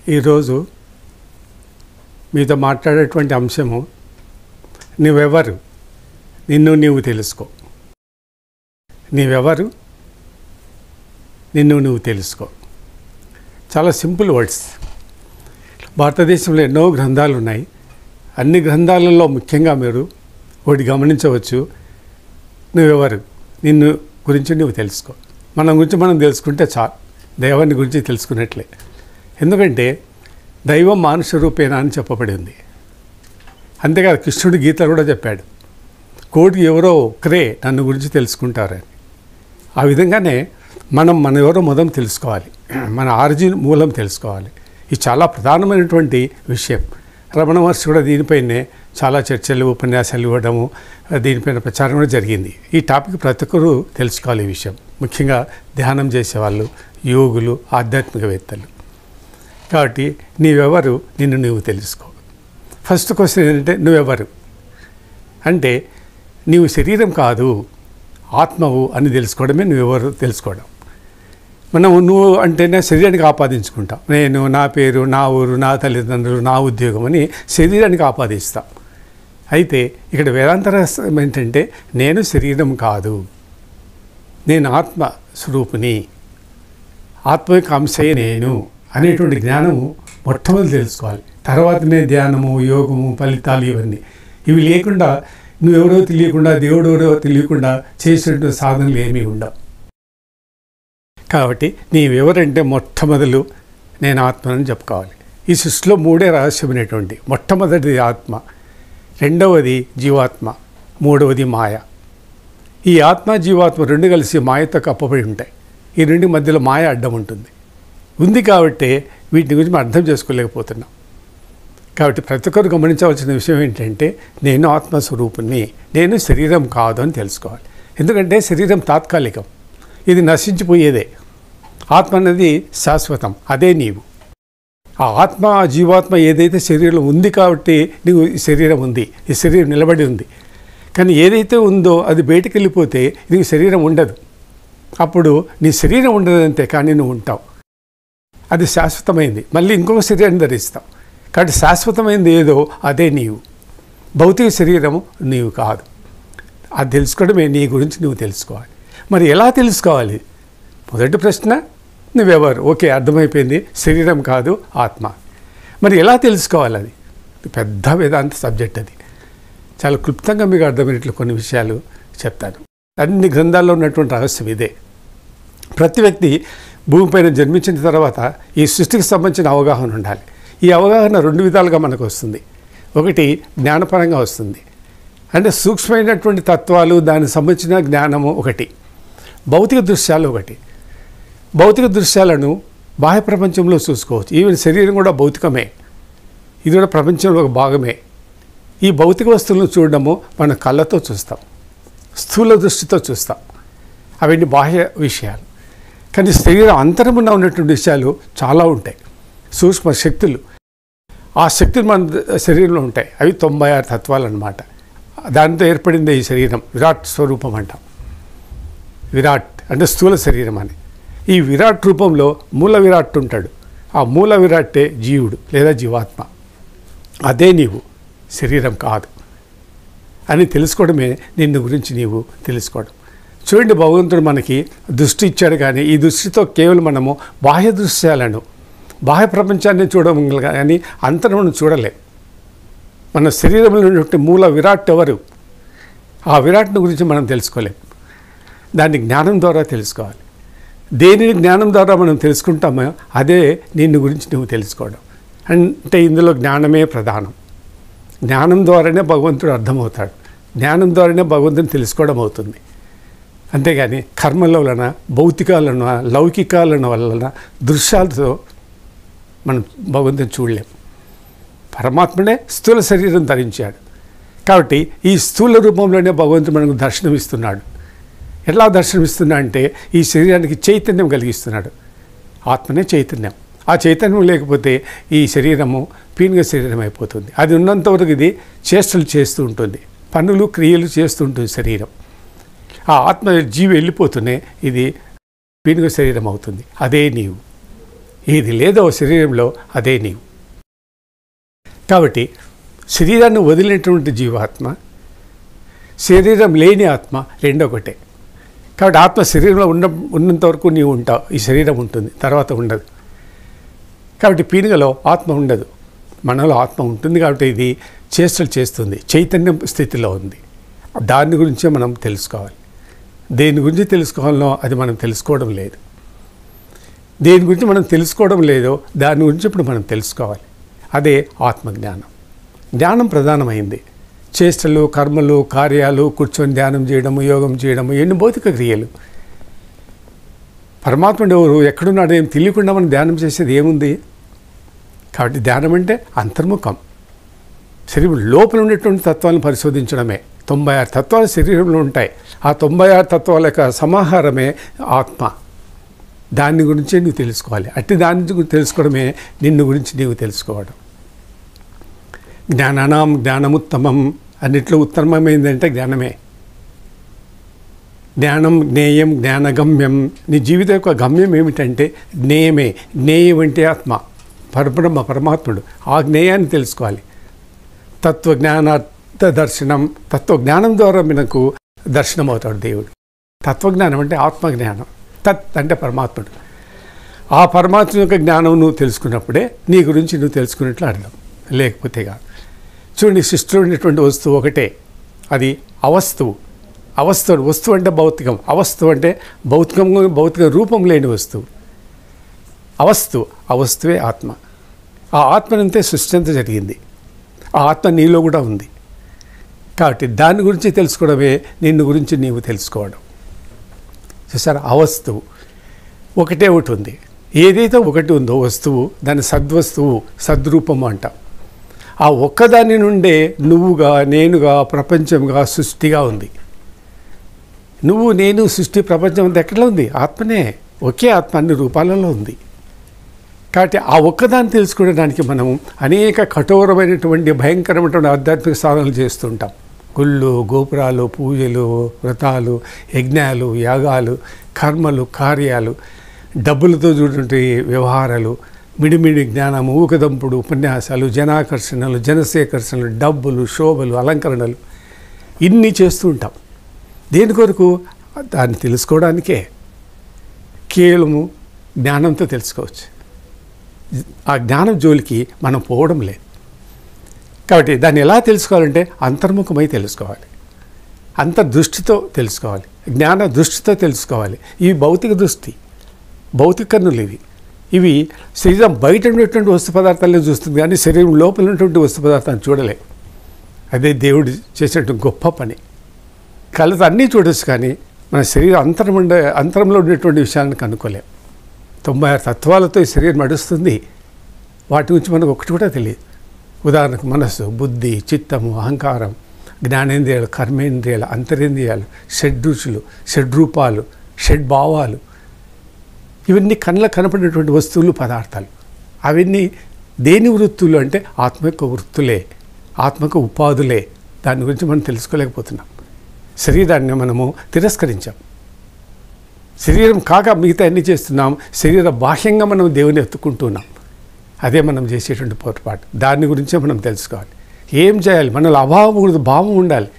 ఈరోజు మీతో మాట్లాడేటువంటి అంశము నువ్వెవరు నిన్ను నీవు తెలుసుకో. నీవెవరు నిన్ను నువ్వు తెలుసుకో. చాలా సింపుల్ వర్డ్స్. భారతదేశంలో ఎన్నో గ్రంథాలు ఉన్నాయి. అన్ని గ్రంథాలలో ముఖ్యంగా మీరు ఒకటి గమనించవచ్చు, నువ్వెవరు నిన్ను గురించి నువ్వు తెలుసుకో. మన గురించి మనం తెలుసుకుంటే చాలు, దైవాన్ని గురించి తెలుసుకున్నట్లే. ఎందుకంటే దైవం మానుష రూపేణ అని చెప్పబడింది. అంతేకాదు, కృష్ణుడు గీతలో కూడా చెప్పాడు, కోటికి ఎవరో ఒక్కరే నన్ను గురించి తెలుసుకుంటారని. ఆ విధంగానే మనం ఎవరో మొదలు తెలుసుకోవాలి, మన ఆరిజిన్ మూలం తెలుసుకోవాలి. ఇది చాలా ప్రధానమైనటువంటి విషయం. రమణ మహర్షి కూడా దీనిపైనే చాలా చర్చలు, ఉపన్యాసాలు ఇవ్వడము, దీనిపైన ప్రచారం కూడా జరిగింది. ఈ టాపిక్ ప్రతి ఒక్కరూ తెలుసుకోవాలి ఈ విషయం, ముఖ్యంగా ధ్యానం చేసేవాళ్ళు, యోగులు, ఆధ్యాత్మికవేత్తలు. కాబట్టి నీవెవరు నిన్ను నువ్వు తెలుసుకో. ఫస్ట్ క్వశ్చన్ ఏంటంటే, నువ్వెవరు అంటే నీవు శరీరం కాదు, ఆత్మవు అని తెలుసుకోవడమే నువ్వెవరు తెలుసుకోవడం. నువ్వు అంటేనే శరీరానికి ఆపాదించుకుంటాం. నేను, నా పేరు, నా ఊరు, నా తల్లిదండ్రులు, నా ఉద్యోగం అని శరీరానికి ఆపాదిస్తాం. అయితే ఇక్కడ వేదాంత రహస్యం ఏంటంటే, నేను శరీరం కాదు, నేను ఆత్మ స్వరూపిణి, ఆత్మ యొక్క అంశయే నేను అనేటువంటి జ్ఞానము మొట్టమొదటి తెలుసుకోవాలి. తర్వాతనే ధ్యానము, యోగము, ఫలితాలు ఇవన్నీ. ఇవి లేకుండా నువ్వెవరో తెలియకుండా, దేవుడెవరో తెలియకుండా చేసినటువంటి సాధనలు ఏమీ ఉండవు. కాబట్టి నీవెవరంటే మొట్టమొదలు నేను ఆత్మని చెప్పుకోవాలి. ఈ సృష్టిలో మూడే రహస్యమైనటువంటి, మొట్టమొదటిది ఆత్మ, రెండవది జీవాత్మ, మూడవది మాయ. ఈ ఆత్మ జీవాత్మ రెండు కలిసి మాయతో కప్పబడి ఉంటాయి. ఈ రెండు మధ్యలో మాయ అడ్డం ఉంది కాబట్టి వీటి గురించి మనం అర్థం చేసుకోలేకపోతున్నాం. కాబట్టి ప్రతి ఒక్కరు గమనించవలసిన విషయం ఏంటంటే, నేను ఆత్మస్వరూపుణ్ణి, నేను శరీరం కాదు అని తెలుసుకోవాలి. ఎందుకంటే శరీరం తాత్కాలికం, ఇది నశించిపోయేదే. ఆత్మ అనేది శాశ్వతం, అదే నీవు. ఆ ఆత్మ, ఆ జీవాత్మ ఏదైతే శరీరం ఉంది కాబట్టి నీవు ఈ శరీరం ఉంది, ఈ శరీరం నిలబడి ఉంది. కానీ ఏదైతే ఉందో అది బయటికి వెళ్ళిపోతే నీకు శరీరం ఉండదు. అప్పుడు నీ శరీరం ఉండదంతే, కానీ నువ్వు ఉంటావు. అది శాశ్వతమైంది. మళ్ళీ ఇంకొక శరీరాన్ని ధరిస్తావు. కాబట్టి శాశ్వతమైనది ఏదో అదే నీవు. భౌతిక శరీరము నీవు కాదు. అది తెలుసుకోవడమే నీ గురించి నువ్వు తెలుసుకోవాలి. మరి ఎలా తెలుసుకోవాలి? మొదటి ప్రశ్న, నువ్వెవరు? ఓకే, అర్థమైపోయింది, శరీరం కాదు, ఆత్మ. మరి ఎలా తెలుసుకోవాలి? అది పెద్ద వేదాంత సబ్జెక్ట్. అది చాలా క్లుప్తంగా మీకు అర్థమైనట్లు కొన్ని విషయాలు చెప్తాను. అన్ని గ్రంథాల్లో ఉన్నటువంటి రహస్యం ఇదే. ప్రతి వ్యక్తి భూమిపైన జన్మించిన తర్వాత ఈ సృష్టికి సంబంధించిన అవగాహన ఉండాలి. ఈ అవగాహన రెండు విధాలుగా మనకు వస్తుంది. ఒకటి జ్ఞానపరంగా వస్తుంది, అంటే సూక్ష్మమైనటువంటి తత్వాలు, దానికి సంబంధించిన జ్ఞానము ఒకటి. భౌతిక దృశ్యాలు ఒకటి. భౌతిక దృశ్యాలను బాహ్య ప్రపంచంలో చూసుకోవచ్చు. ఈవెన్ శరీరం కూడా భౌతికమే, ఇది కూడా ప్రపంచంలో ఒక భాగమే. ఈ భౌతిక వస్తువులను చూడడము మన కళ్ళతో చూస్తాం, స్థూల దృష్టితో చూస్తాం, అవన్నీ బాహ్య విషయాలు. కానీ శరీరం అంతరమున ఉన్నటువంటి విషయాలు చాలా ఉంటాయి, సూక్ష్మ శక్తులు. ఆ శక్తులు మన శరీరంలో ఉంటాయి. అవి 96 తత్వాలు అన్నమాట. దానితో ఏర్పడిందే ఈ శరీరం. విరాట్ స్వరూపం అంటాం. విరాట్ అంటే స్థూల శరీరం అని. ఈ విరాట్ రూపంలో మూల విరాట్ ఉంటాడు. ఆ మూల విరాట్టే జీవుడు లేదా జీవాత్మ. అదే నీవు, శరీరం కాదు అని తెలుసుకోవడమే నిన్ను గురించి నీవు తెలుసుకోవడం. చూడండి, భగవంతుడు మనకి దృష్టి ఇచ్చాడు, కానీ ఈ దృష్టితో కేవలం మనము బాహ్య దృశ్యాలను, బాహ్య ప్రపంచాన్ని చూడడం కానీ అంతరమును చూడలేం. మన శరీరంలో ఉన్నటువంటి మూల విరాట్ ఎవరు? ఆ విరాట్ని గురించి మనం తెలుసుకోలేం. దాన్ని జ్ఞానం ద్వారా తెలుసుకోవాలి. దేనిని జ్ఞానం ద్వారా మనం తెలుసుకుంటామో అదే నిన్ను గురించి నువ్వు తెలుసుకోవడం. అంటే ఇందులో జ్ఞానమే ప్రధానం. జ్ఞానం ద్వారానే భగవంతుడు అర్థమవుతాడు, జ్ఞానం ద్వారానే భగవంతుని తెలుసుకోవడం అవుతుంది. అంతేగాని కర్మల వలన, భౌతికాలను, లౌకికాలను వలన, దృశ్యాలతో మనం భగవంతుని చూడలేం. పరమాత్మనే స్థూల శరీరం ధరించాడు కాబట్టి ఈ స్థూల రూపంలోనే భగవంతుడు మనకు దర్శనమిస్తున్నాడు. ఎలా దర్శనమిస్తున్నా అంటే ఈ శరీరానికి చైతన్యం కలిగిస్తున్నాడు. ఆత్మనే చైతన్యం. ఆ చైతన్యం లేకపోతే ఈ శరీరము పీనుగ శరీరం అయిపోతుంది. అది ఉన్నంతవరకు ఇది చేష్టలు చేస్తూ ఉంటుంది, పనులు క్రియలు చేస్తూ ఉంటుంది శరీరం. ఆ ఆత్మ జీవి వెళ్ళిపోతూనే ఇది పీనుగ శరీరం అవుతుంది. అదే నీవు. ఏది లేదో శరీరంలో అదే నీవు. కాబట్టి శరీరాన్ని వదిలినటువంటి జీవాత్మ, శరీరం లేని ఆత్మ రెండొకటే. కాబట్టి ఆత్మ శరీరంలో ఉన్నంత వరకు నీవు ఉంటావు, ఈ శరీరం ఉంటుంది, తర్వాత ఉండదు. కాబట్టి పీనుగలో ఆత్మ ఉండదు, మనలో ఆత్మ ఉంటుంది. కాబట్టి ఇది చేష్టలు చేస్తుంది, చైతన్యం స్థితిలో ఉంది. దాని గురించే మనం తెలుసుకోవాలి. దేని గురించి తెలుసుకోవాలనో అది మనం తెలుసుకోవడం లేదు. దేని గురించి మనం తెలుసుకోవడం లేదో దాని గురించి ఇప్పుడు మనం తెలుసుకోవాలి. అదే ఆత్మజ్ఞానం. జ్ఞానం ప్రధానమైంది. చేష్టలు, కర్మలు, కార్యాలు, కూర్చొని ధ్యానం చేయడము, యోగం చేయడము, ఎన్ని భౌతిక క్రియలు. పరమాత్ముడు ఎవరు, ఎక్కడున్నాడు ఏం తెలియకుండా మనం ధ్యానం చేసేది ఏముంది? కాబట్టి ధ్యానం అంటే అంతర్ముఖం, శరీరం లోపల ఉండేటువంటి తత్వాలను పరిశోధించడమే. 96 తత్వాలు శరీరంలో ఉంటాయి. ఆ 96 తత్వాల యొక్క సమాహారమే ఆత్మ. దాని గురించే నువ్వు తెలుసుకోవాలి. అట్టి దాని గురించి తెలుసుకోవడమే నిన్ను గురించి నీవు తెలుసుకోవడం. జ్ఞానానాం జ్ఞానముత్తమం, అన్నిట్లో ఉత్తమమైందంటే జ్ఞానమే. జ్ఞానం జ్ఞేయం జ్ఞానగమ్యం. నీ జీవితం యొక్క గమ్యం ఏమిటంటే జ్ఞేయమే. జ్ఞేయం అంటే ఆత్మ, పరబ్రహ్మ, పరమాత్ముడు. ఆ జ్ఞేయాన్ని తెలుసుకోవాలి. తత్వజ్ఞానార్థ దర్శనం. తత్వజ్ఞానం ద్వారా మనకు దర్శనం అవుతాడు దేవుడు. తత్వజ్ఞానం అంటే ఆత్మజ్ఞానం. తత్ అంటే పరమాత్ముడు. ఆ పరమాత్మ యొక్క జ్ఞానం నువ్వు తెలుసుకున్నప్పుడే నీ గురించి నువ్వు తెలుసుకున్నట్లు అర్థం, లేకపోతే కాదు. చూడండి, సృష్టిలో ఉన్నటువంటి వస్తువు ఒకటే, అది అవస్తువు. వస్తువు అంటే భౌతికం, అవస్తువు అంటే భౌతిక రూపం లేని వస్తువు. ఆ వస్తువే ఆత్మ. ఆ ఆత్మనంతే సృష్టి అంతా జరిగింది. ఆ ఆత్మ నీలో కూడా ఉంది. కాబట్టి దాని గురించి తెలుసుకోవడమే నిన్ను గురించి నీవు తెలుసుకోవడం. చూసారా, అవస్తువు ఒకటే ఒకటి ఉంది. ఏదైతే ఒకటి ఉందో వస్తువు, దాని సద్వస్తువు, సద్రూపము అంటాం. ఆ ఒక్కదాని నుండే నువ్వుగా, నేనుగా, ప్రపంచంగా, సృష్టిగా ఉంది. నువ్వు, నేను, సృష్టి, ప్రపంచం అంతా ఎక్కడ ఉంది? ఆత్మనే. ఒకే ఆత్మ అన్ని రూపాలలో ఉంది. కాబట్టి ఆ ఒక్కదాన్ని తెలుసుకోవడానికి మనం అనేక కఠోరమైనటువంటి భయంకరమైనటువంటి ఆధ్యాత్మిక సాధనలు చేస్తుంటాం. గుళ్ళు, గోపురాలు, పూజలు, వ్రతాలు, యజ్ఞాలు, యాగాలు, కర్మలు, కార్యాలు, డబ్బులతో చూడండి వ్యవహారాలు, మిడిమిడి జ్ఞానము, ఊకదంపుడు, ఉపన్యాసాలు, జనాకర్షణలు, జనసేకర్షణలు, డబ్బులు, శోభలు, అలంకరణలు, ఇన్ని చేస్తూ ఉంటాం. దేని కొరకు? దాన్ని తెలుసుకోవడానికే. కేవలము జ్ఞానంతో తెలుసుకోవచ్చు. ఆ జ్ఞానం జోలికి మనం పోవడం లేదు. కాబట్టి దాన్ని ఎలా తెలుసుకోవాలంటే అంతర్ముఖమై తెలుసుకోవాలి, అంతర్దృష్టితో తెలుసుకోవాలి, జ్ఞాన దృష్టితో తెలుసుకోవాలి. ఇవి భౌతిక దృష్టి, భౌతిక కన్నులు. ఇవి శరీరం బయట ఉన్నటువంటి వస్తు పదార్థాలను చూస్తుంది, కానీ శరీరం లోపల ఉన్నటువంటి వస్తు పదార్థాన్ని చూడలే. అదే దేవుడు చేసినటువంటి గొప్ప పని. కళ్ళతో అన్నీ చూడొచ్చు, కానీ మన శరీరం అంతరంలో ఉండేటువంటి విషయాలను కనుక్కోలేం. 96 తత్వాలతో ఈ శరీరం నడుస్తుంది. వాటి గురించి మనకు ఒకటి కూడా తెలియదు. ఉదాహరణకు మనస్సు, బుద్ధి, చిత్తము, అహంకారం, జ్ఞానేంద్రియాలు, కర్మేంద్రియాలు, అంతరేంద్రియాలు, షడ్రుచులు, షడ్రూపాలు, షడ్భావాలు, ఇవన్నీ కళ్ళకు కనపడినటువంటి వస్తువులు, పదార్థాలు. అవన్నీ దేని వృత్తులు అంటే ఆత్మ యొక్క వృత్తులే, ఆత్మకు ఉపాధులే. దాని గురించి మనం తెలుసుకోలేకపోతున్నాం. శరీరాన్ని మనము తిరస్కరించాం. శరీరం కాక మిగతా అన్నీ చేస్తున్నాం. శరీర బాహ్యంగా మనం దేవుని ఎత్తుకుంటున్నాం. అదే మనం చేసేటువంటి పొరపాటు. దాని గురించే మనం తెలుసుకోవాలి. ఏం చేయాలి? మనలో అభావం కూడదు, భావం ఉండాలి.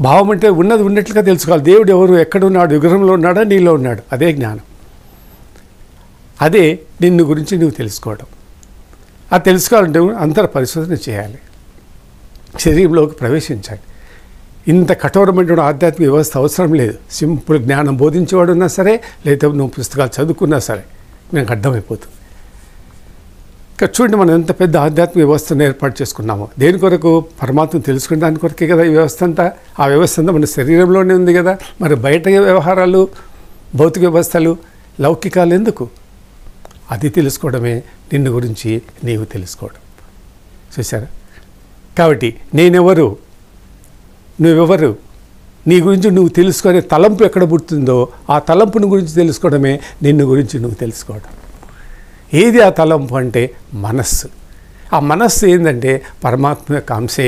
భావం అంటే ఉన్నది ఉన్నట్లుగా తెలుసుకోవాలి. దేవుడు ఎవరు, ఎక్కడున్నాడు, విగ్రహంలో ఉన్నాడా, నీలో ఉన్నాడు? అదే జ్ఞానం. అదే నిన్ను గురించి నువ్వు తెలుసుకోవడం. అది తెలుసుకోవాలంటే అంతర పరిశోధన చేయాలి, శరీరంలోకి ప్రవేశించాలి. ఇంత కఠోరమైనటువంటి ఆధ్యాత్మిక వ్యవస్థ అవసరం లేదు. సింపుల్ జ్ఞానం బోధించేవాడు ఉన్నా సరే, లేదా నువ్వు పుస్తకాలు చదువుకున్నా సరే నాకు అర్థమైపోతుంది. ఇక్కడ చూడండి, మనం ఎంత పెద్ద ఆధ్యాత్మిక వ్యవస్థను ఏర్పాటు చేసుకున్నామో. దేని కొరకు? పరమాత్మ తెలుసుకునే దాని కొరకే కదా ఈ వ్యవస్థ అంతా. ఆ వ్యవస్థ అంతా మన శరీరంలోనే ఉంది కదా. మరి బయట వ్యవహారాలు, భౌతిక వ్యవస్థలు, లౌకికాలు ఎందుకు? అది తెలుసుకోవడమే నిన్ను గురించి నీవు తెలుసుకోవడం. చూసారా? కాబట్టి నేనెవరు, నువ్వెవరు, నీ గురించి నువ్వు తెలుసుకునే తలంపు ఎక్కడ పుడుతుందో ఆ తలంపుని గురించి తెలుసుకోవడమే నిన్ను గురించి నువ్వు తెలుసుకోవడం. ఏది ఆ తలంపు అంటే మనస్సు. ఆ మనస్సు ఏంటంటే పరమాత్మ యొక్క అంశే.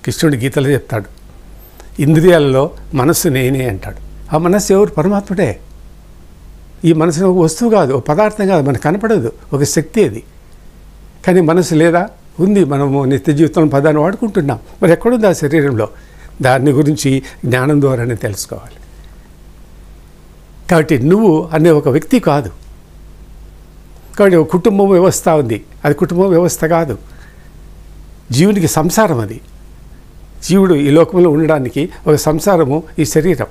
కృష్ణుడి గీతలో చెప్తాడు, ఇంద్రియాలలో మనస్సు నేనే అంటాడు. ఆ మనస్సు ఎవరు? పరమాత్ముడే. ఈ మనసు ఒక వస్తువు కాదు, ఒక పదార్థం కాదు, మనకు కనపడదు, ఒక శక్తి అది. కానీ మనసు లేదా? ఉంది. మనము నిత్య జీవితంలో పదాన్ని వాడుకుంటున్నాం. మరి ఎక్కడుంది ఆ శరీరంలో? దాని గురించి జ్ఞానం ద్వారానే తెలుసుకోవాలి. కాబట్టి నువ్వు అనే ఒక వ్యక్తి కాదు. కాబట్టి ఒక కుటుంబ వ్యవస్థ ఉంది, అది కుటుంబ వ్యవస్థ కాదు. జీవునికి సంసారం అది. జీవుడు ఈ లోకంలో ఉండడానికి ఒక సంసారము ఈ శరీరం.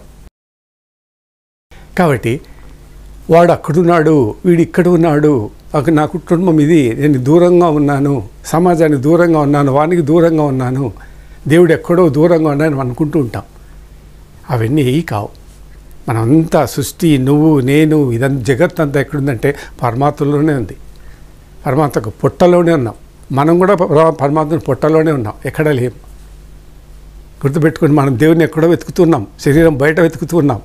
కాబట్టి వాడు అక్కడున్నాడు, వీడు ఇక్కడ ఉన్నాడు, నా కుటుంబం ఇది, నేను దూరంగా ఉన్నాను, సమాజానికి దూరంగా ఉన్నాను, వానికి దూరంగా ఉన్నాను, దేవుడు ఎక్కడో దూరంగా ఉన్నాను అనుకుంటూ ఉంటాం. అవన్నీ కావు. మనంతా సృష్టి, నువ్వు, నేను, ఇదంతా జగత్ అంతా ఎక్కడుందంటే పరమాత్మలోనే ఉంది. పరమాత్మకు పుట్టలోనే ఉన్నాం. మనం కూడా పరమాత్మను పుట్టలోనే ఉన్నాం, ఎక్కడ లేము. గుర్తుపెట్టుకుని మనం దేవుని ఎక్కడో వెతుకుతున్నాం, శరీరం బయట వెతుకుతున్నాం,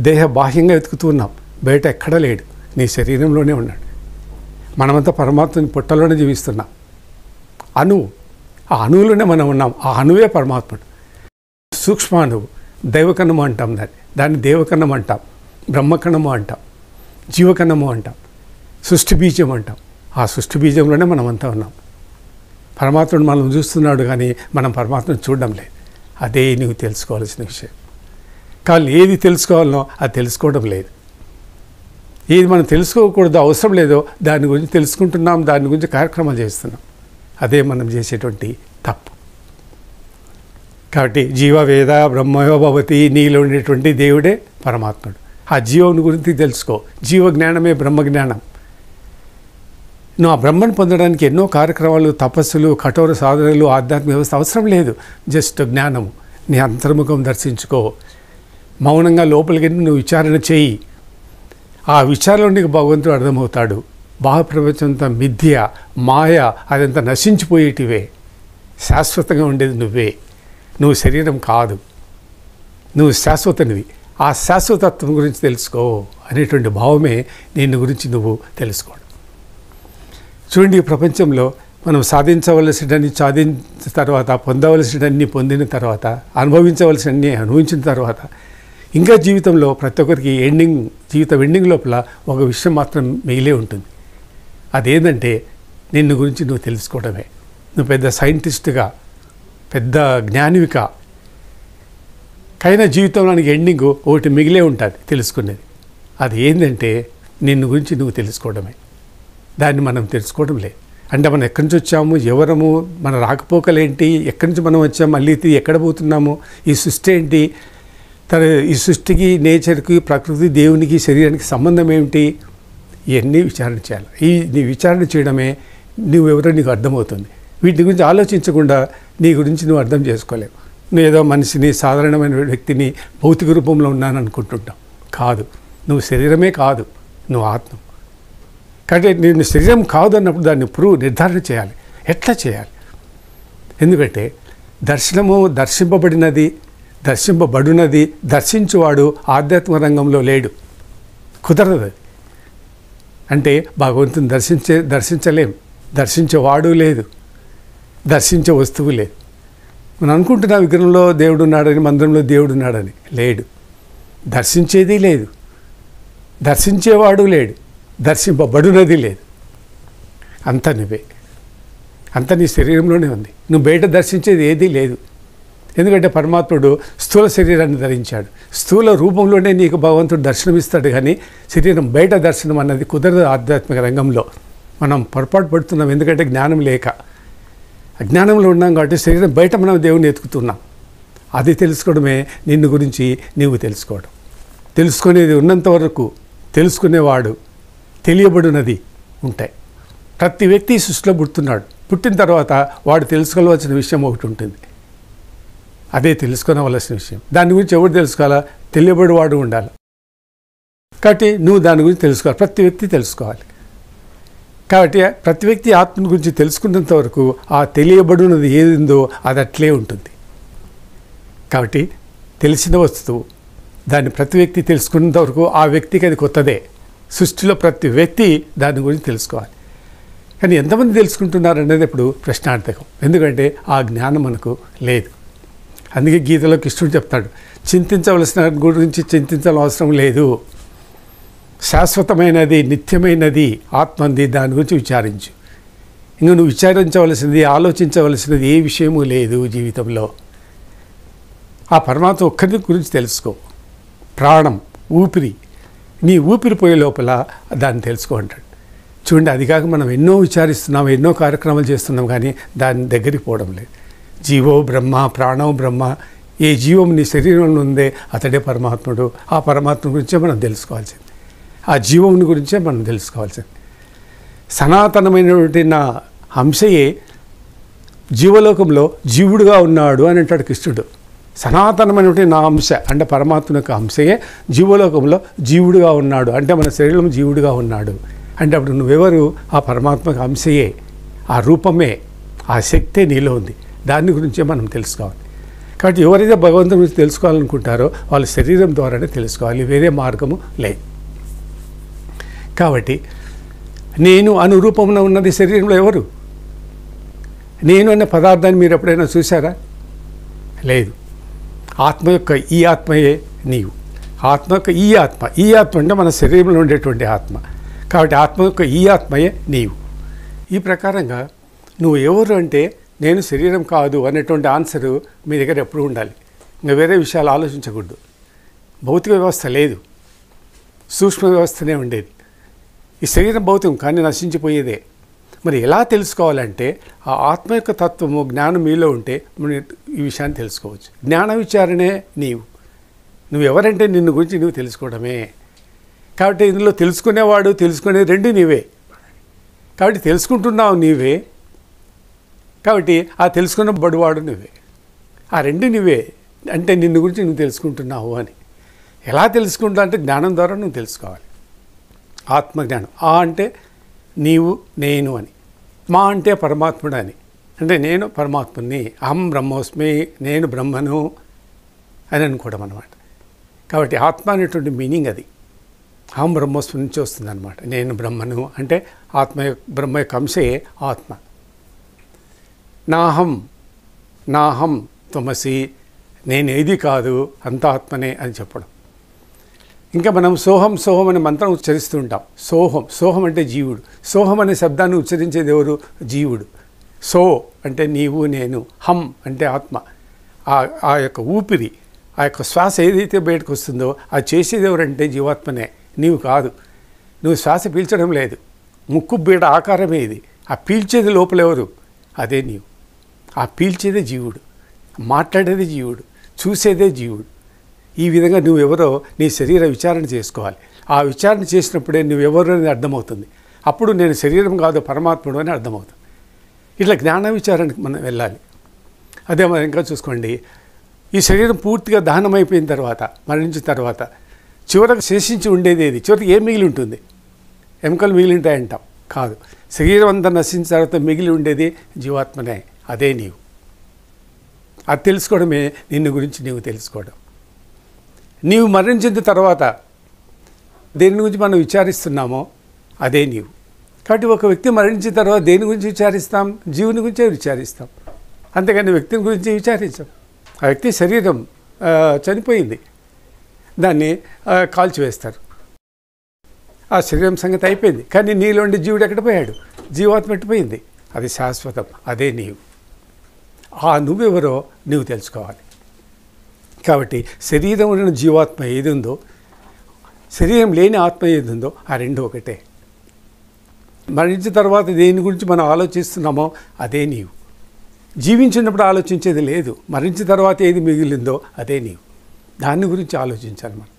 దేహ బాహ్యంగా వెతుకుతున్నాం, బయట ఎక్కడ లేడు, నీ శరీరంలోనే ఉన్నాడు. మనమంతా పరమాత్మని పుట్టలోనే జీవిస్తున్నాం. అణువు, ఆ అణువులోనే మనం ఉన్నాం. ఆ అణువే పరమాత్ముడు. సూక్ష్మాణువు, దైవకణము అంటాం, దాన్ని దేవకణం అంటాం, బ్రహ్మకణము అంటాం, జీవకణము అంటాం, సృష్టి బీజం అంటాం. ఆ సృష్టి బీజంలోనే మనమంతా ఉన్నాం. పరమాత్ముడు మనం చూస్తున్నాడు, కానీ మనం పరమాత్మను చూడడం లేదు. అదే నువ్వు తెలుసుకోవాల్సిన విషయం. కానీ ఏది తెలుసుకోవాలనో అది తెలుసుకోవడం లేదు. ఏది మనం తెలుసుకోకూడదు, అవసరం లేదో దాని గురించి తెలుసుకుంటున్నాం, దాని గురించి కార్యక్రమాలు చేస్తున్నాం. అదే మనం చేసేటువంటి తప్పు. కాబట్టి జీవవేద బ్రహ్మయో భవతి, నీలో ఉండేటువంటి దేవుడే పరమాత్ముడు. ఆ జీవుని గురించి తెలుసుకో. జీవ జ్ఞానమే బ్రహ్మజ్ఞానం. నువ్వు ఆ బ్రహ్మను పొందడానికి ఎన్నో కార్యక్రమాలు, తపస్సులు, కఠోర సాధనలు, ఆధ్యాత్మిక వ్యవస్థ అవసరం లేదు. జస్ట్ జ్ఞానము. నీ అంతర్ముఖం దర్శించుకో. మౌనంగా లోపలికి నువ్వు విచారణ చేయి. ఆ విచారణలో నీకు భగవంతుడు అర్థమవుతాడు. బాహ్య ప్రపంచంతో మిథ్య, మాయ, అదంతా నశించిపోయేటివే. శాశ్వతంగా ఉండేది నువ్వే. నువ్వు శరీరం కాదు, నువ్వు శాశ్వతనివి. ఆ శాశ్వతత్వం గురించి తెలుసుకో అనేటువంటి భావమే నిన్ను గురించి నువ్వు తెలుసుకోవడం. చూడండి, ఈ ప్రపంచంలో మనం సాధించవలసినన్ని సాధించిన తర్వాత, పొందవలసినన్ని పొందిన తర్వాత, అనుభవించవలసినన్ని అనుభవించిన తర్వాత, ఇంకా జీవితంలో ప్రతి ఒక్కరికి జీవితం ఎండింగ్ లోపల ఒక విషయం మాత్రం మిగిలే ఉంటుంది. అదేంటంటే నిన్ను గురించి నువ్వు తెలుసుకోవడమే. నువ్వు పెద్ద సైంటిస్ట్గా, పెద్ద జ్ఞానివిగా కైనా జీవితంలో ఎండింగ్ ఒకటి మిగిలే ఉంటుంది తెలుసుకునేది. అది ఏంటంటే నిన్ను గురించి నువ్వు తెలుసుకోవడమే. దాన్ని మనం తెలుసుకోవడం లేదు. అంటే మనం ఎక్కడి నుంచి వచ్చాము, ఎవరము, మన రాకపోకలేంటి, ఎక్కడి నుంచి మనం వచ్చాము, మళ్ళీ ఎక్కడ పోతున్నాము, ఈ సృష్టి ఏంటి, ఈ సృష్టికి, నేచర్కి, ప్రకృతి, దేవునికి, శరీరానికి సంబంధం ఏమిటి, ఇవన్నీ విచారణ చేయాలి. నీ విచారణ చేయడమే నువ్వెవరో నీకు అర్థమవుతుంది. వీటి గురించి ఆలోచించకుండా నీ గురించి నువ్వు అర్థం చేసుకోలేవు. నువ్వు ఏదో మనిషిని, సాధారణమైన వ్యక్తిని, భౌతిక రూపంలో ఉన్నాను అనుకుంటుంటావు. కాదు, నువ్వు శరీరమే కాదు, నువ్వు ఆత్మ. కాబట్టి నేను శరీరం కాదు అన్నప్పుడు దాన్ని నిర్ధారణ చేయాలి. ఎట్లా చేయాలి? ఎందుకంటే దర్శనము దర్శింపబడినది, దర్శింపబడునది, దర్శించువాడు ఆధ్యాత్మిక రంగంలో లేడు. కుదరదు. అంటే భగవంతుని దర్శించలేం. దర్శించేవాడు లేదు, దర్శించే వస్తువు లేదు. మనం అనుకుంటున్న విగ్రహంలో దేవుడు ఉన్నాడని, మందిరంలో దేవుడు ఉన్నాడని. లేడు. దర్శించేది లేదు, దర్శించేవాడు లేడు, దర్శింపబడునది లేదు. అంత నువ్వే, అంత నీ శరీరంలోనే ఉంది. నువ్వు బయట దర్శించేది ఏదీ లేదు. ఎందుకంటే పరమాత్ముడు స్థూల శరీరాన్ని ధరించాడు. స్థూల రూపంలోనే నీకు భగవంతుడు దర్శనమిస్తాడు, కానీ శరీరం బయట దర్శనం అన్నది కుదరదు. ఆధ్యాత్మిక రంగంలో మనం పొరపాటు పడుతున్నాం. ఎందుకంటే జ్ఞానం లేక, అజ్ఞానంలో ఉన్నాం. కాబట్టి శరీరం బయట మనం దేవుని ఎతుకుతున్నాం. అది తెలుసుకోవడమే నిన్ను గురించి నీవు తెలుసుకోవడం. తెలుసుకునేది ఉన్నంత వరకు తెలుసుకునేవాడు, తెలియబడినది ఉంటాయి. ప్రతి వ్యక్తి సృష్టిలో పుడుతున్నాడు. పుట్టిన తర్వాత వాడు తెలుసుకోవాల్సిన విషయం ఒకటి ఉంటుంది. అదే తెలుసుకోవలసిన విషయం. దాని గురించి ఎవరు తెలుసుకోవాలా? తెలియబడివాడు ఉండాలి. కాబట్టి నువ్వు దాని గురించి తెలుసుకోవాలి. ప్రతి వ్యక్తి తెలుసుకోవాలి. కాబట్టి ప్రతి వ్యక్తి ఆత్మ గురించి తెలుసుకున్నంత వరకు ఆ తెలియబడినది ఏదిందో అది అట్లే ఉంటుంది. కాబట్టి తెలిసిన వస్తువు దాన్ని ప్రతి వ్యక్తి తెలుసుకున్నంత వరకు ఆ వ్యక్తికి అది కొత్తదే. సృష్టిలో ప్రతి వ్యక్తి దాని గురించి తెలుసుకోవాలి. కానీ ఎంతమంది తెలుసుకుంటున్నారు అనేది ఇప్పుడు ప్రశ్నార్థకం. ఎందుకంటే ఆ జ్ఞానం మనకు లేదు. అందుకే గీతలో కృష్ణుడు చెప్తాడు, చింతించవలసిన గురించి చింతించాల్సిన అవసరం లేదు. శాశ్వతమైనది, నిత్యమైనది ఆత్మ ఉంది. దాని గురించి విచారించు. ఇంకా నువ్వు విచారించవలసినది, ఆలోచించవలసినది ఏ విషయమూ లేదు జీవితంలో. ఆ పరమాత్మ ఒక్కరి గురించి తెలుసుకో. ప్రాణం, ఊపిరి, నీ ఊపిరి పోయే లోపల దాన్ని తెలుసుకో అంటాడు. చూడండి, అది కాక మనం ఎన్నో విచారిస్తున్నాం, ఎన్నో కార్యక్రమాలు చేస్తున్నాం, కానీ దాని దగ్గరికి పోవడం లేదు. జీవో బ్రహ్మ, ప్రాణో బ్రహ్మ. ఏ జీవం నీ శరీరంలో ఉందే అతడే పరమాత్ముడు. ఆ పరమాత్మ గురించే మనం తెలుసుకోవాల్సింది, ఆ జీవం గురించే మనం తెలుసుకోవాల్సింది. సనాతనమైనటువంటి నా అంశయే జీవలోకంలో జీవుడుగా ఉన్నాడు అని అంటాడు కృష్ణుడు. సనాతనమైనటువంటి నా అంశ అంటే పరమాత్మ యొక్క అంశయే జీవలోకంలో జీవుడుగా ఉన్నాడు అంటే మన శరీరం జీవుడుగా ఉన్నాడు అంటే అప్పుడు నువ్వెవరు? ఆ పరమాత్మక అంశయే, ఆ రూపమే, ఆ శక్తే నీలో ఉంది. దాని గురించే మనం తెలుసుకోవాలి. కాబట్టి ఎవరైతే భగవంతుని గురించి తెలుసుకోవాలనుకుంటారో వాళ్ళు శరీరం ద్వారానే తెలుసుకోవాలి, వేరే మార్గము లేదు. కాబట్టి నేను అనురూపమున ఉన్నది శరీరంలో ఎవరు? నేను అనే పదార్థాన్ని మీరు ఎప్పుడైనా చూసారా? లేదు. ఆత్మ యొక్క ఈ ఆత్మయే నీవు. ఆత్మ యొక్క ఈ ఆత్మ అంటే మన శరీరంలో ఉండేటువంటి ఆత్మ. కాబట్టి ఆత్మ యొక్క ఈ ఆత్మయే నీవు. ఈ ప్రకారంగా నువ్వు ఎవరు అంటే నేను శరీరం కాదు అనేటువంటి ఆన్సరు మీ దగ్గర ఎప్పుడు ఉండాలి. ఇంకా వేరే విషయాలు ఆలోచించకూడదు. భౌతిక వ్యవస్థ లేదు, సూక్ష్మ వ్యవస్థనే ఉండేది. ఈ శరీరం భౌతికం కానీ నశించిపోయేదే. మరి ఎలా తెలుసుకోవాలంటే ఆ ఆత్మ యొక్క తత్వము, జ్ఞానం మీలో ఉంటే మనం ఈ విషయాన్ని తెలుసుకోవచ్చు. జ్ఞాన విచారణే నీవు. నువ్వెవరంటే నిన్ను గురించి నువ్వు తెలుసుకోవడమే. కాబట్టి ఇందులో తెలుసుకునేవాడు, తెలుసుకునేది రెండు నీవే. కాబట్టి తెలుసుకుంటున్నావు నీవే, కాబట్టి ఆ తెలుసుకున్న బడువాడు నువ్వే. ఆ రెండు నీవే అంటే నిన్ను గురించి నువ్వు తెలుసుకుంటున్నావు అని. ఎలా తెలుసుకుంటా అంటే జ్ఞానం ద్వారా నువ్వు తెలుసుకోవాలి. ఆత్మజ్ఞానం. ఆ అంటే నీవు, నేను అని. మా అంటే పరమాత్ముడు అని. అంటే నేను పరమాత్ముని, అహం బ్రహ్మోస్మి, నేను బ్రహ్మను అని అనుకోవడం అన్నమాట. కాబట్టి ఆత్మ అనేటువంటి మీనింగ్ అది. అహం బ్రహ్మోస్మి నుంచి వస్తుంది అనమాట. నేను బ్రహ్మను అంటే ఆత్మ, బ్రహ్మ యొక్క అంశే ఆత్మ. నాహం త్వమసి, నేనేది కాదు, అంత ఆత్మనే అని చెప్పడం. ఇంకా మనం సోహం అనే మంత్రం ఉచ్చరిస్తూ ఉంటాం. సోహం అంటే జీవుడు. సోహం అనే శబ్దాన్ని ఉచ్చరించేది ఎవరు? జీవుడు. సో అంటే నీవు, నేను. హం అంటే ఆత్మ. ఆ యొక్క ఊపిరి, ఆ యొక్క శ్వాస ఏదైతే బయటకు వస్తుందో అది చేసేది ఎవరంటే జీవాత్మనే, నీవు కాదు. నువ్వు శ్వాస పీల్చడం లేదు. ముక్కు బీడ ఆకారమే ఇది. ఆ పీల్చేది లోపల ఎవరు? అదే నీవు. ఆ పీల్చేదే జీవుడు, మాట్లాడేదే జీవుడు, చూసేదే జీవుడు. ఈ విధంగా నువ్వెవరో నీ శరీర విచారణ చేసుకోవాలి. ఆ విచారణ చేసినప్పుడే నువ్వెవరో అని అర్థమవుతుంది. అప్పుడు నేను శరీరం కాదు పరమాత్ముడు అని అర్థమవుతుంది. ఇట్లా జ్ఞాన విచారణకు మనం వెళ్ళాలి. అదే మనం ఇంకా చూసుకోండి, ఈ శరీరం పూర్తిగా దహనం అయిపోయిన తర్వాత, మరణించిన తర్వాత చివరకు శేషించి ఉండేది ఏది? చివరికి ఏం మిగిలి ఉంటుంది? ఎముకలు మిగిలి ఉంటాయంటాం. కాదు, శరీరం అంతా నశించిన తర్వాత మిగిలి ఉండేది జీవాత్మనే, అదే నీవు. అది తెలుసుకోవడమే నిన్ను గురించి నీవు తెలుసుకోవడం. నీవు మరణించిన తర్వాత దేని గురించి మనం విచారిస్తున్నామో అదే నీవు. కాబట్టి ఒక వ్యక్తి మరణించిన తర్వాత దేని గురించి విచారిస్తాం? జీవుని గురించే విచారిస్తాం, అంతేగాని వ్యక్తిని గురించి విచారించాం. ఆ వ్యక్తి శరీరం చనిపోయింది, దాన్ని కాల్చివేస్తారు, ఆ శరీరం సంగతి అయిపోయింది. కానీ నీలోండి జీవుడు ఎక్కడ పోయాడు? జీవాత్మ ఎట్టిపోయింది? అది శాశ్వతం, అదే నీవు. ఆ నువ్వెవరో నువ్వు తెలుసుకోవాలి. కాబట్టి శరీరం ఉన్న జీవాత్మ ఏది ఉందో, శరీరం లేని ఆత్మ ఏది ఉందో ఆ రెండు ఒకటే. మరణించిన తర్వాత దేని గురించి మనం ఆలోచిస్తున్నామో అదే నీవు. జీవించినప్పుడు ఆలోచించేది లేదు. మరణించిన తర్వాత ఏది మిగిలిందో అదే నీవు. దాని గురించి ఆలోచించాలి మనం.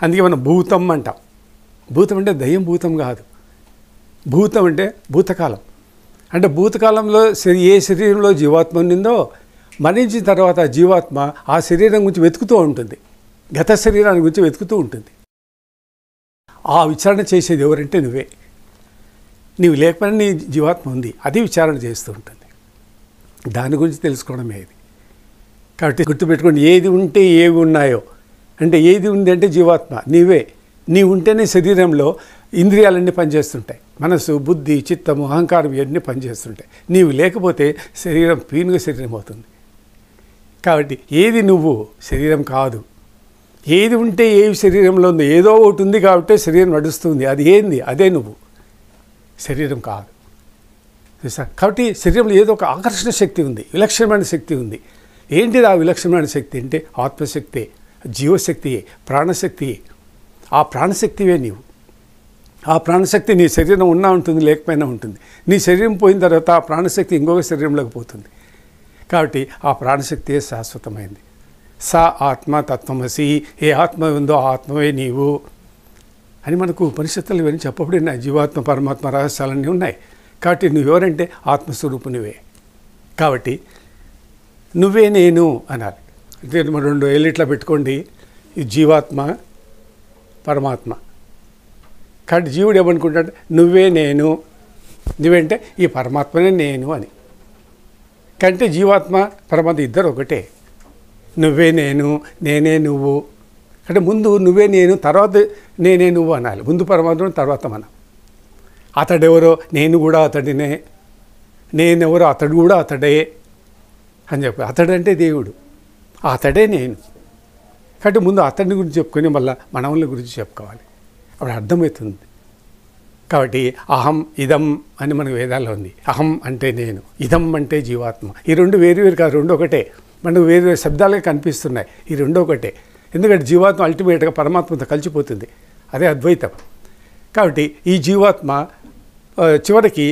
అందుకే మనం భూతం అంటాం. భూతం అంటే దయ్యం భూతం కాదు. భూతం అంటే భూతకాలం. అంటే భూతకాలంలో ఏ శరీరంలో జీవాత్మ ఉండిందో మరణించిన తర్వాత జీవాత్మ ఆ శరీరం గురించి వెతుకుతూ ఉంటుంది, గత శరీరాన్ని గురించి వెతుకుతూ ఉంటుంది. ఆ విచారణ చేసేది ఎవరంటే నువ్వే. నీవు లేకపోయినా నీ జీవాత్మ ఉంది, అది విచారణ చేస్తూ ఉంటుంది. దాని గురించి తెలుసుకోవడమే ఇది. కాబట్టి గుర్తుపెట్టుకోండి, ఏది ఉంటే ఏవి ఉన్నాయో అంటే ఏది ఉంది అంటే జీవాత్మ నీవే. నీవు ఉంటేనే శరీరంలో ఇంద్రియాలన్నీ పనిచేస్తుంటాయి. మనసు, బుద్ధి, చిత్తము, అహంకారం ఇవన్నీ పనిచేస్తుంటాయి. నీవు లేకపోతే శరీరం పీనుగ శరీరం అవుతుంది. కాబట్టి ఏది నువ్వు? శరీరం కాదు. ఏది ఉంటే ఏవి శరీరంలో ఉంది, ఏదో ఒకటి ఉంది కాబట్టి శరీరం నడుస్తుంది. అది ఏంది? అదే నువ్వు, శరీరం కాదు. చూసా? కాబట్టి శరీరంలో ఏదో ఒక ఆకర్షణ శక్తి ఉంది, విలక్షణమైన శక్తి ఉంది. ఏంటిది ఆ విలక్షణమైన శక్తి అంటే? ఆత్మశక్తి, జీవశక్తి, ప్రాణశక్తి. ఆ ప్రాణశక్తివే నీవు. ఆ ప్రాణశక్తి నీ శరీరం ఉన్నా ఉంటుంది, లేకపోయినా ఉంటుంది. నీ శరీరం పోయిన తర్వాత ఆ ప్రాణశక్తి ఇంకొక శరీరంలోకి పోతుంది. కాబట్టి ఆ ప్రాణశక్తియే శాశ్వతమైంది. సా ఆత్మ తత్వమసి, ఏ ఆత్మ ఉందో ఆ ఆత్మవే నీవు అని మనకు ఉపనిషత్తులు ఇవన్నీ చెప్పబడినాయి. జీవాత్మ పరమాత్మ రహస్యాలన్నీ ఉన్నాయి. కాబట్టి నువ్వెవరంటే ఆత్మస్వరూపునివే. కాబట్టి నువ్వే నేను అనాలి. అంటే 2 ఏళ్ళు ఇట్లా పెట్టుకోండి, ఈ జీవాత్మ పరమాత్మ. కాబట్టి జీవుడు ఏమనుకుంటాడు? నువ్వే నేను, నువ్వేంటే ఈ పరమాత్మనే నేను అని. కంటే జీవాత్మ పరమాత్మ ఇద్దరు ఒకటే. నువ్వే నేను, నేనే నువ్వు. అంటే ముందు నువ్వే నేను, తర్వాత నేనే నువ్వు అనాలి. ముందు పరమాత్మ, తర్వాత మనం. అతడెవరో నేను కూడా అతడినే, నేనెవరో అతడు కూడా అతడే అని చెప్పి. అతడంటే దేవుడు, అతడే నేను. కాబట్టి ముందు అతడిని గురించి చెప్పుకొని మళ్ళీ మనవుల గురించి చెప్పుకోవాలి. అప్పుడు అర్థమవుతుంది. కాబట్టి అహం ఇదం అని మనకు వేదాల్లో ఉంది. అహం అంటే నేను, ఇదం అంటే జీవాత్మ. ఈ రెండు వేరు కాదు, రెండు ఒకటే. మనకు వేరు శబ్దాలుగా కనిపిస్తున్నాయి, ఈ రెండు ఒకటే. ఎందుకంటే జీవాత్మ అల్టిమేట్గా పరమాత్మతో కలిసిపోతుంది, అదే అద్వైతం. కాబట్టి ఈ జీవాత్మ చివరికి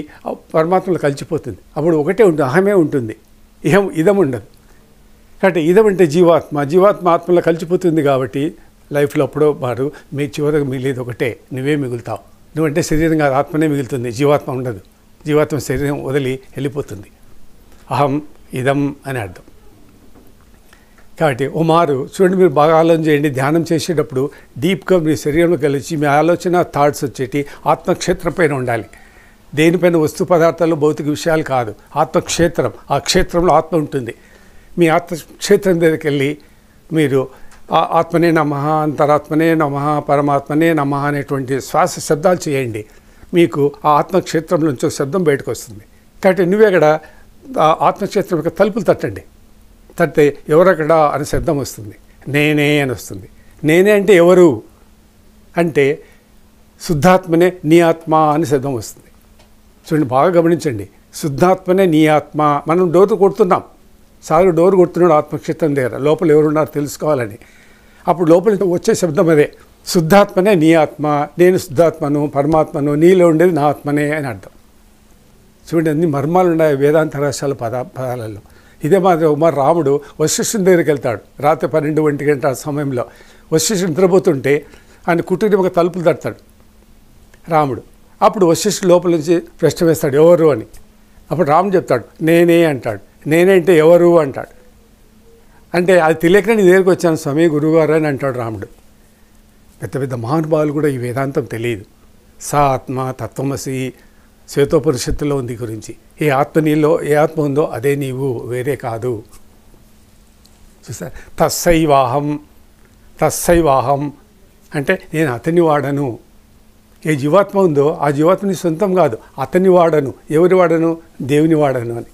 పరమాత్మలో కలిసిపోతుంది. అప్పుడు ఒకటే ఉంటుంది, అహమే ఉంటుంది, ఇదం ఉండదు. కాబట్టి ఇదం అంటే జీవాత్మ, జీవాత్మ ఆత్మలో కలిసిపోతుంది. కాబట్టి లైఫ్లో అప్పుడో వారు మీ చివరికి మిగిలేదు ఒకటే, నువ్వే మిగులుతావు. నువ్వంటే శరీరం కాదు, ఆత్మనే మిగులుతుంది, జీవాత్మ ఉండదు. జీవాత్మ శరీరం వదిలి వెళ్ళిపోతుంది. అహం ఇదం అని అర్థం. కాబట్టి ఓ మారు చూడండి, మీరు బాగా ఆలోచన చేయండి. ధ్యానం చేసేటప్పుడు డీప్గా మీ శరీరంలో కలిసి మీ ఆలోచన థాట్స్ వచ్చేటి ఆత్మక్షేత్రం పైన ఉండాలి. దేనిపైన వస్తు పదార్థాలు భౌతిక విషయాలు కాదు, ఆత్మక్షేత్రం. ఆ క్షేత్రంలో ఆత్మ ఉంటుంది. మీ ఆత్మక్షేత్రం దగ్గరికి వెళ్ళి మీరు ఆత్మనే నమః, అంతరాత్మనే నమః, పరమాత్మనే నమః అనేటువంటి శ్వాస శబ్దాలు చేయండి. మీకు ఆ ఆత్మక్షేత్రం నుంచి ఒక శబ్దం బయటకు వస్తుంది. కాబట్టి నువ్వే అక్కడ ఆత్మక్షేత్రం యొక్క తలుపులు తట్టండి. తట్టే ఎవరక్కడ అని శబ్దం వస్తుంది, నేనే అని వస్తుంది. నేనే అంటే ఎవరు అంటే శుద్ధాత్మనే నీ ఆత్మ అని శబ్దం వస్తుంది. చూడండి, బాగా గమనించండి. శుద్ధాత్మనే నీ ఆత్మ. మనం డోర్ కొడుతున్నాం, సారు డోర్ కొడుతున్నాడు ఆత్మక్షేత్రం దగ్గర, లోపల ఎవరున్నారో తెలుసుకోవాలని. అప్పుడు లోపల వచ్చే శబ్దం అదే, శుద్ధాత్మనే నీ ఆత్మ, నేను శుద్ధాత్మను, పరమాత్మను, నీలో ఉండేది నా ఆత్మనే అని అర్థం. చూడండి, అన్ని మర్మాలు ఉన్నాయి వేదాంత రహస్యాల పదాలలో. ఇదే మాదిరి రాముడు వశిష్ఠుని దగ్గరికి వెళ్తాడు రాత్రి 12 గంటల సమయంలో. వశిష్ఠుడు నిద్రపోతుంటే ఆయన కుటీరం ఒక తలుపులు తడతాడు రాముడు. అప్పుడు వశిష్ఠుడు లోపల నుంచి ప్రశ్న వేస్తాడు, ఎవరు అని. అప్పుడు రాముడు చెప్తాడు, నేనే అంటాడు. నేనే అంటే ఎవరు అంటాడు. అంటే అది తెలియక నీ దగ్గరికి వచ్చాను స్వామి, గురువుగారు అని అంటాడు రాముడు. పెద్ద పెద్ద మహానుభావులు కూడా ఈ వేదాంతం తెలియదు. సా ఆత్మ తత్వమసి శ్వేతోపనిషత్తులో ఉంది గురించి. ఏ ఆత్మ నీలో ఏ ఆత్మ ఉందో అదే నీవు, వేరే కాదు. చూసారు, తస్సైవాహం అంటే నేను అతని వాడను. ఏ జీవాత్మ ఉందో ఆ జీవాత్మ నీ సొంతం కాదు, అతని వాడను. ఎవరి వాడను? దేవుని వాడను అని.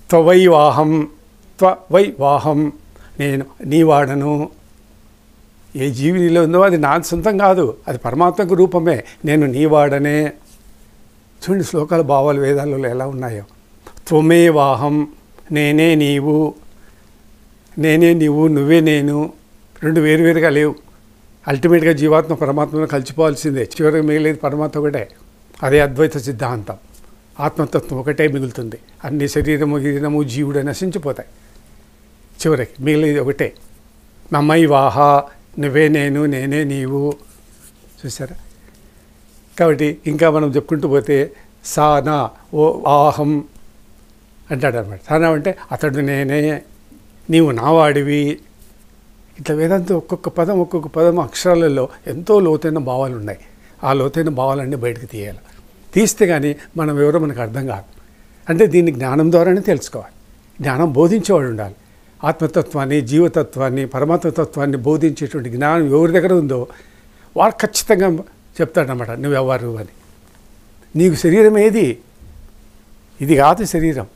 త్వవైవాహం నేను నీ వాడను. ఏ జీవి నీలో ఉందో అది నా సొంతం కాదు, అది పరమాత్మకు రూపమే. నేను నీ వాడనే. చూడండి శ్లోకాల భావాలు వేదాలలో ఎలా ఉన్నాయో. త్వమేవాహం నేనే నీవు, నేనే నీవు, నువ్వే నేను. రెండు వేరువేరుగా లేవు. అల్టిమేట్గా జీవాత్మ పరమాత్మను కలిసిపోవాల్సిందే. చివరికి మిగిలేదు పరమాత్మ ఒకటే. అదే అద్వైత సిద్ధాంతం. ఆత్మతత్వం ఒకటే మిగులుతుంది. అన్ని శరీరము జీవుడు నశించిపోతాయి. చివరికి మిగిలేదు ఒకటే. మమైవాహ నువ్వే నేను, నేనే నీవు. చూసారా? కాబట్టి ఇంకా మనం చెప్పుకుంటూ పోతే సానా ఓ ఆహం అంటాడు అనమాట. సానా అంటే అతడు నేనే, నీవు నావాడివి. ఇట్లా వేదాంతం ఒక్కొక్క పదం అక్షరాలలో ఎంతో లోతైన భావాలు ఉన్నాయి. ఆ లోతైన భావాలన్నీ బయటకు తీయాలి. తీస్తే కానీ మనం ఎవరో మనకు అర్థం కాదు. అంటే దీన్ని జ్ఞానం ద్వారానే తెలుసుకోవాలి. జ్ఞానం బోధించేవాడు ఉండాలి. ఆత్మతత్వాన్ని, జీవతత్వాన్ని, పరమాత్మతత్వాన్ని బోధించేటువంటి జ్ఞానం ఎవరి దగ్గర ఉందో వాడు ఖచ్చితంగా చెప్తాడనమాట, నువ్వెవరు అని. నీకు శరీరం ఏది? ఇది కాదు శరీరం.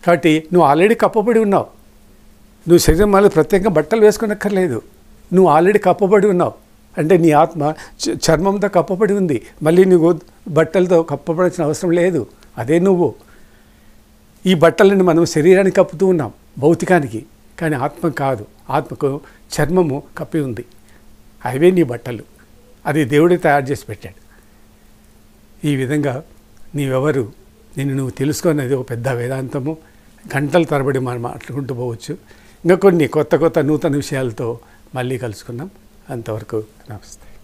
కాబట్టి నువ్వు ఆల్రెడీ కప్పబడి ఉన్నావు. నువ్వు శరీరం మళ్ళీ ప్రత్యేకంగా బట్టలు వేసుకునక్కర్లేదు. నువ్వు ఆల్రెడీ కప్పబడి ఉన్నావు. అంటే నీ ఆత్మ చర్మంతో కప్పబడి ఉంది. మళ్ళీ నువ్వు బట్టలతో కప్పబడాల్సిన అవసరం లేదు. అదే నువ్వు. ఈ బట్టలను మనం శరీరానికి కప్పుతూ ఉన్నాం, భౌతికానికి. కానీ ఆత్మ కాదు. ఆత్మకు చర్మము కప్పి ఉంది. అవే నీ బట్టలు. అది దేవుడే తయారు చేసి పెట్టాడు. ఈ విధంగా నీవెవరు, నిన్ను నువ్వు తెలుసుకున్నది ఒక పెద్ద వేదాంతము. గంటల తరబడి మనం మాట్లాడుకుంటూ పోవచ్చు. ఇంకా కొన్ని కొత్త నూతన విషయాలతో మళ్ళీ కలుసుకుందాం. అంతవరకు నమస్తే.